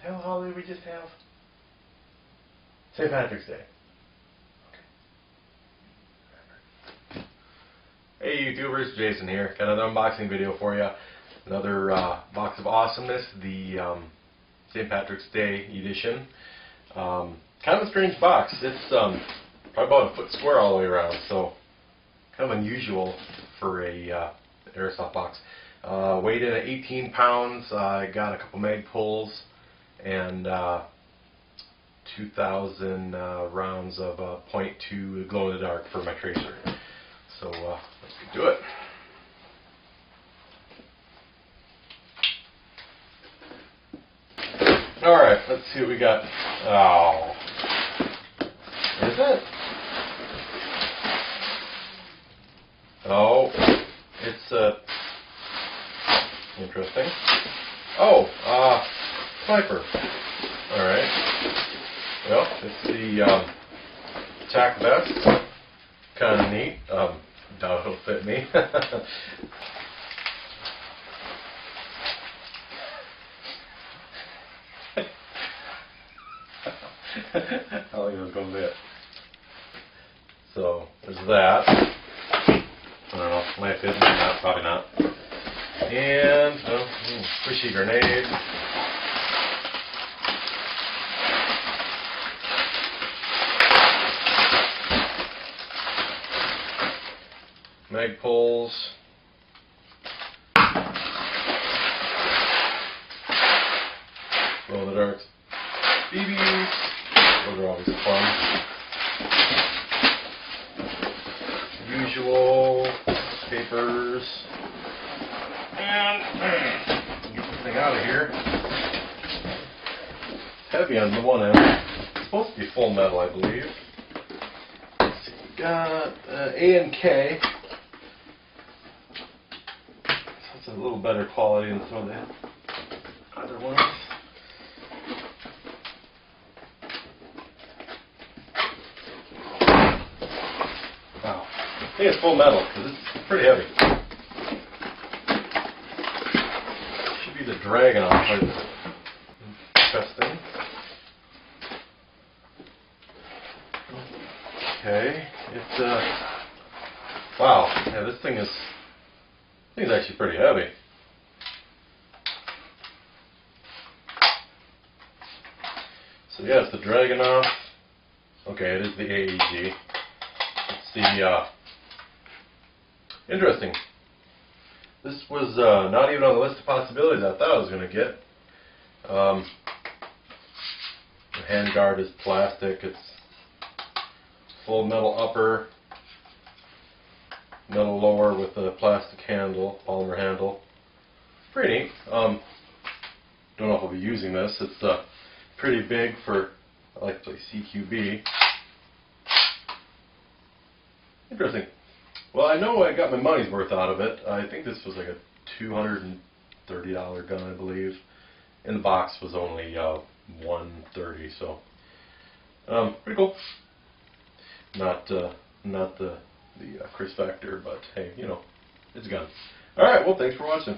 hell holiday we just have? St. Patrick's Day. Okay. Hey YouTubers, Jason here. Got another unboxing video for you. Another box of Awesomeness, the St. Patrick's Day edition. Kind of a strange box. It's probably about a foot square all the way around, so kind of unusual for a Airsoft box. Weighed in at 18 pounds. I got a couple mag pulls and 2,000 rounds of .2 glow in the dark for my tracer. So let's get to it. Alright, let's see what we got. Oh. What is it? Oh, it's interesting. Oh, sniper. Alright. Well, it's the attack vest. Kind of neat. Doubt it'll fit me. I don't think it's going to fit. So, there's that. I don't know, might fit, not, probably not. And, squishy grenade. Mag poles. Glow in the dark BBs. Those are always fun. Usual papers. And get this thing out of here. It's heavy on the one end. It's supposed to be full metal, I believe. Let's see, we got A and K. So it's a little better quality than some of the other ones. Wow. I think it's full metal because it's pretty heavy. Should be the dragon off part of it. Interesting. Okay, it's wow. Yeah, this thing is actually pretty heavy. So yeah, it's the Dragunov. Okay, it is the AEG. It's the interesting. This was not even on the list of possibilities I thought I was going to get. The handguard is plastic. It's full metal upper, metal lower with a plastic handle, polymer handle. Pretty neat. Don't know if I'll be using this. It's pretty big for, I like to play CQB. Interesting. Well, I know I got my money's worth out of it. I think this was like a $230 gun, I believe. And the box was only $130, so pretty cool. Not the Chris Factor, but hey, you know, it's a gun. All right. Well, thanks for watching.